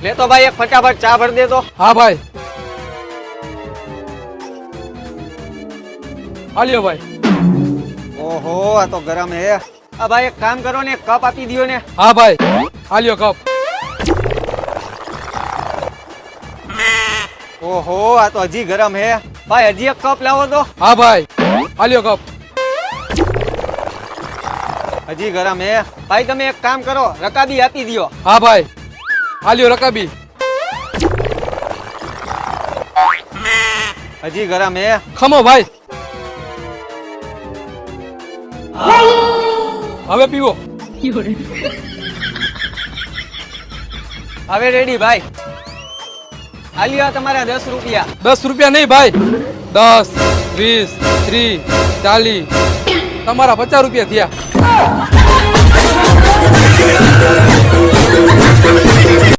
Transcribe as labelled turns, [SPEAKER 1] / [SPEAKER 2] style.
[SPEAKER 1] લે તો ભાઈ એક ફટાફટ ચા ભર દે તો.
[SPEAKER 2] હા ભાઈ. હાલ્યો ભાઈ.
[SPEAKER 1] ઓહો આ તો ગરમ હે. આ ભાઈ એક કામ કરો ને, એક કપ આપી દિયો ને.
[SPEAKER 2] હા ભાઈ. હાલ્યો કપ.
[SPEAKER 1] ઓહો આ તો હજી ગરમ હે. ભાઈ હજી એક કપ લાવો તો.
[SPEAKER 2] હા ભાઈ. હાલ્યો કપ.
[SPEAKER 1] હજી ગરમ હે. ભાઈ તમે એક કામ કરો, રકાબી આપી દિયો.
[SPEAKER 2] હા ભાઈ. હાલ્યો રકાબી.
[SPEAKER 1] હજી ગરમ હે.
[SPEAKER 2] ખમો ભાઈ. હવે પીવો.
[SPEAKER 1] હવે રેડી ભાઈ. આલિયા તમારા 10 રૂપિયા.
[SPEAKER 2] 10 રૂપિયા નહીં ભાઈ, 10, 20, 30, 40, તમારા 50 રૂપિયા થયા.